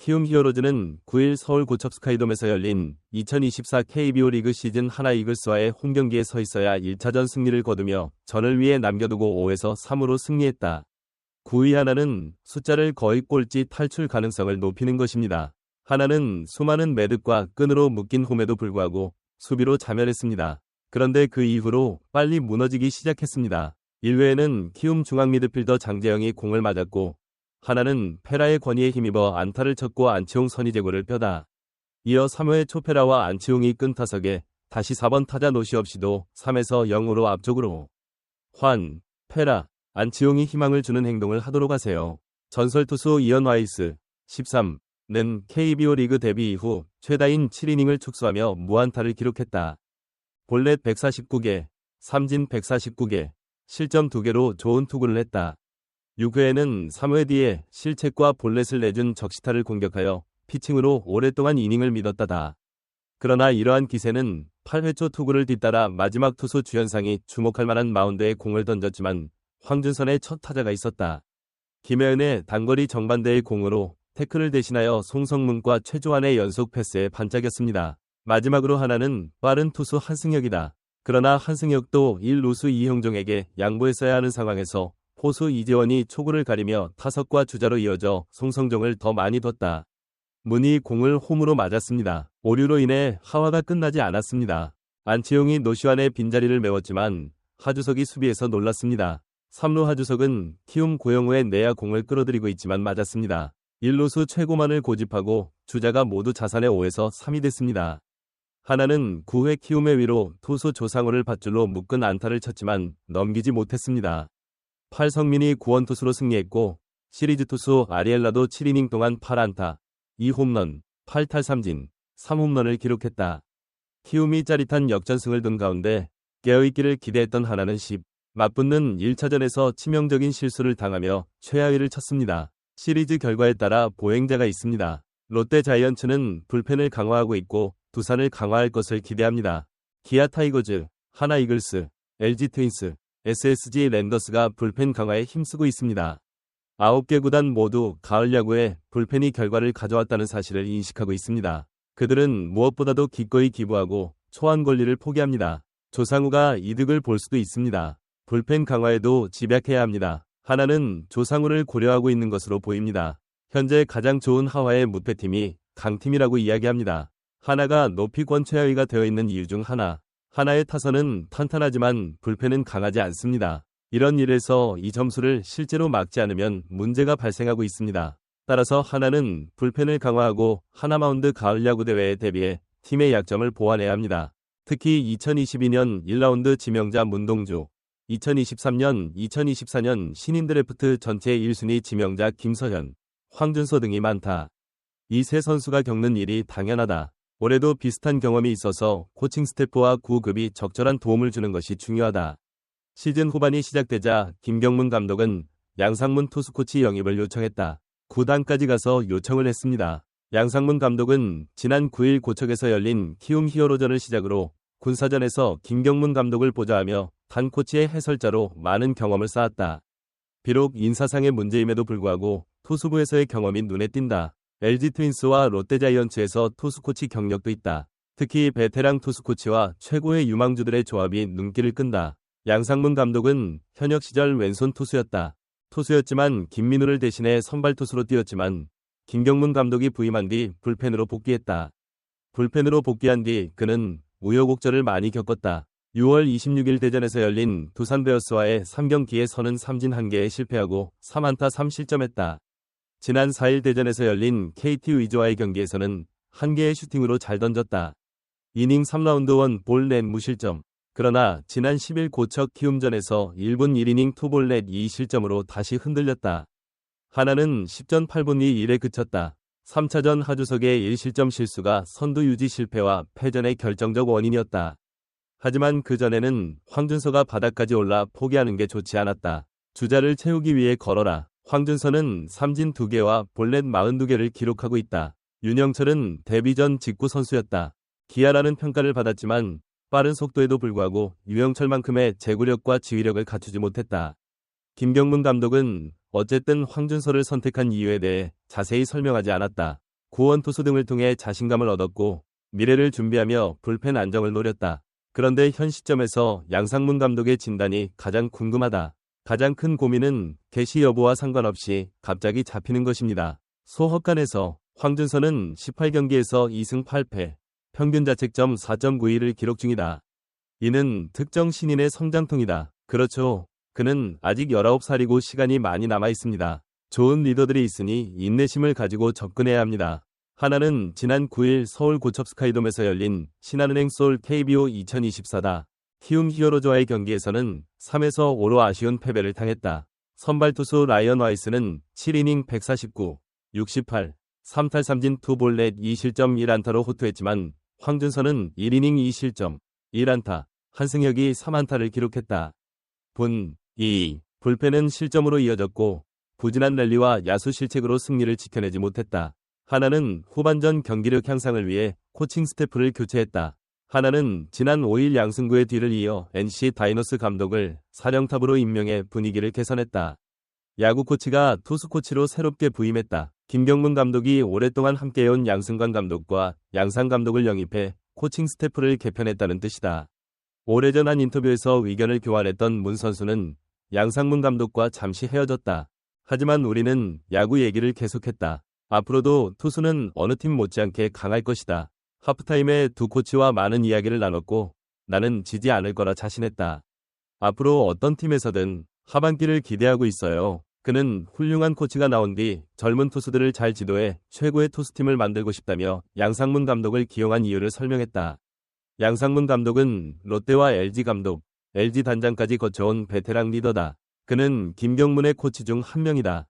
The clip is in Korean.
키움 히어로즈는 9일 서울 고척 스카이돔에서 열린 2024 KBO 리그 시즌 하나 이글스와의 홈경기에 서 있어야 1차전 승리를 거두며 전을 위해 남겨두고 5에서 3으로 승리했다. 9위 하나는 숫자를 거의 꼴찌 탈출 가능성을 높이는 것입니다. 하나는 수많은 매듭과 끈으로 묶인 홈에도 불구하고 수비로 자멸했습니다. 그런데 그 이후로 빨리 무너지기 시작했습니다. 1회에는 키움 중앙 미드필더 장재영이 공을 맞았고 하나는 페라의 권위에 힘입어 안타를 쳤고 안치홍 선이 제구를 펴다. 이어 3회 초페라와 안치홍이 끈 타석에 다시 4번 타자 노시 없이도 3에서 0으로 앞쪽으로 페라, 안치홍이 희망을 주는 행동을 하도록 하세요. 전설 투수 이언 와이스 13는 KBO 리그 데뷔 이후 최다인 7이닝을 축소하며 무안타를 기록했다. 볼넷 149개, 삼진 149개, 실점 2개로 좋은 투구를 했다. 6회에는 3회 뒤에 실책과 볼넷을 내준 적시타를 공격하여 피칭으로 오랫동안 이닝을 믿었다다. 그러나 이러한 기세는 8회 초 투구를 뒤따라 마지막 투수 주현상이 주목할 만한 마운드에 공을 던졌지만 황준선의 첫 타자가 있었다. 김혜은의 단거리 정반대의 공으로 태클을 대신하여 송성문과 최조한의 연속 패스에 반짝였습니다. 마지막으로 하나는 빠른 투수 한승혁이다. 그러나 한승혁도 1루수 이형종에게 양보했어야 하는 상황에서 포수 이재원이 초구를 가리며 타석과 주자로 이어져 송성종을 더 많이 뒀다. 문이 공을 홈으로 맞았습니다. 오류로 인해 하화가 끝나지 않았습니다. 안치홍이 노시환의 빈자리를 메웠지만 하주석이 수비에서 놀랐습니다. 3루 하주석은 키움 고영우의 내야 공을 끌어들이고 있지만 맞았습니다. 1루수 최고만을 고집하고 주자가 모두 자산의 5에서 3이 됐습니다. 하나는 9회 키움의 위로 투수 조상우를 밧줄로 묶은 안타를 쳤지만 넘기지 못했습니다. 8성민이 구원투수로 승리했고 시리즈 투수 아리엘라도 7이닝 동안 8안타, 2홈런, 8탈삼진, 3홈런을 기록했다. 키움이 짜릿한 역전승을 둔 가운데 깨어있기를 기대했던 하나는 맞붙는 1차전에서 치명적인 실수를 당하며 최하위를 쳤습니다. 시리즈 결과에 따라 보행자가 있습니다. 롯데 자이언츠는 불펜을 강화하고 있고 두산을 강화할 것을 기대합니다. 기아 타이거즈, 하나 이글스, LG 트윈스, SSG 랜더스가 불펜 강화에 힘쓰고 있습니다. 9개 구단 모두 가을 야구에 불펜이 결과를 가져왔다는 사실을 인식하고 있습니다. 그들은 무엇보다도 기꺼이 기부하고 초안 권리를 포기합니다. 조상우가 이득을 볼 수도 있습니다. 불펜 강화에도 집약해야 합니다. 하나는 조상우를 고려하고 있는 것으로 보입니다. 현재 가장 좋은 하와의 무패팀이 강팀이라고 이야기합니다. 하나가 높이권 최하위가 되어 있는 이유 중 하나의 타선은 탄탄하지만 불펜은 강하지 않습니다. 이런 일에서 이 점수를 실제로 막지 않으면 문제가 발생하고 있습니다. 따라서 하나는 불펜을 강화하고 하나마운드 가을 야구 대회에 대비해 팀의 약점을 보완해야 합니다. 특히 2022년 1라운드 지명자 문동주, 2023년, 2024년 신인 드래프트 전체 1순위 지명자 김서현, 황준서 등이 많다. 이 세 선수가 겪는 일이 당연하다. 올해도 비슷한 경험이 있어서 코칭 스태프와 구급이 적절한 도움을 주는 것이 중요하다. 시즌 후반이 시작되자 김경문 감독은 양상문 투수 코치 영입을 요청했다. 구단까지 가서 요청을 했습니다. 양상문 감독은 지난 9일 고척에서 열린 키움 히어로전을 시작으로 군사전에서 김경문 감독을 보좌하며 단 코치의 해설자로 많은 경험을 쌓았다. 비록 인사상의 문제임에도 불구하고 투수부에서의 경험이 눈에 띈다. LG 트윈스와 롯데 자이언츠에서 투수 코치 경력도 있다. 특히 베테랑 투수 코치와 최고의 유망주들의 조합이 눈길을 끈다. 양상문 감독은 현역 시절 왼손 투수였지만 김민우를 대신해 선발 투수로 뛰었지만 김경문 감독이 부임한 뒤 불펜으로 복귀했다. 불펜으로 복귀한 뒤 그는 우여곡절을 많이 겪었다. 6월 26일 대전에서 열린 두산 베어스와의 3경기에 33진 1개에 실패하고 3안타 3실점했다. 지난 4일 대전에서 열린 KT 위즈와의 경기에서는 1개의 슈팅으로 잘 던졌다. 이닝 3라운드 1볼 넷 무실점. 그러나 지난 10일 고척 키움전에서 1분 1이닝 투볼 넷 2실점으로 다시 흔들렸다. 하나는 10전 8분 2일에 그쳤다. 3차전 하주석의 1실점 실수가 선두 유지 실패와 패전의 결정적 원인이었다. 하지만 그 전에는 황준서가 바닥까지 올라 포기하는 게 좋지 않았다. 주자를 채우기 위해 걸어라. 황준서는 삼진 2개와 볼넷 42개를 기록하고 있다. 윤영철은 데뷔 전 직구 선수였다. 기아라는 평가를 받았지만 빠른 속도에도 불구하고 유영철만큼의 제구력과 지휘력을 갖추지 못했다. 김경문 감독은 어쨌든 황준서를 선택한 이유에 대해 자세히 설명하지 않았다. 구원 투수 등을 통해 자신감을 얻었고 미래를 준비하며 불펜 안정을 노렸다. 그런데 현 시점에서 양상문 감독의 진단이 가장 궁금하다. 가장 큰 고민은 개시 여부와 상관없이 갑자기 잡히는 것입니다. 소헛간에서 황준서는 18경기에서 2승 8패, 평균 자책점 4.91을 기록 중이다. 이는 특정 신인의 성장통이다. 그렇죠. 그는 아직 19살이고 시간이 많이 남아 있습니다. 좋은 리더들이 있으니 인내심을 가지고 접근해야 합니다. 하나는 지난 9일 서울 고척스카이돔에서 열린 신한은행 소울 KBO 2024다. 키움 히어로즈와의 경기에서는 3에서 5로 아쉬운 패배를 당했다. 선발 투수 라이언 와이스는 7이닝 149, 68, 3탈 3진 2볼넷 2실점 1안타로 호투했지만 황준서는 1이닝 2실점, 1안타, 한승혁이 3안타를 기록했다. 분, 2. 불펜은 실점으로 이어졌고 부진한 랠리와 야수 실책으로 승리를 지켜내지 못했다. 하나는 후반전 경기력 향상을 위해 코칭 스태프를 교체했다. 하나는 지난 5일 양승구의 뒤를 이어 NC 다이노스 감독을 사령탑으로 임명해 분위기를 개선했다. 야구 코치가 투수 코치로 새롭게 부임했다. 김경문 감독이 오랫동안 함께해온 양승관 감독과 양상 감독을 영입해 코칭 스태프를 개편했다는 뜻이다. 오래전 한 인터뷰에서 의견을 교환했던 문 선수는 양상문 감독과 잠시 헤어졌다. 하지만 우리는 야구 얘기를 계속했다. 앞으로도 투수는 어느 팀 못지않게 강할 것이다. 하프타임에 두 코치와 많은 이야기를 나눴고 나는 지지 않을 거라 자신했다. 앞으로 어떤 팀에서든 하반기를 기대하고 있어요. 그는 훌륭한 코치가 나온 뒤 젊은 투수들을 잘 지도해 최고의 투수팀을 만들고 싶다며 양상문 감독을 기용한 이유를 설명했다. 양상문 감독은 롯데와 LG 감독, LG 단장까지 거쳐온 베테랑 리더다. 그는 김경문의 코치 중 한 명이다.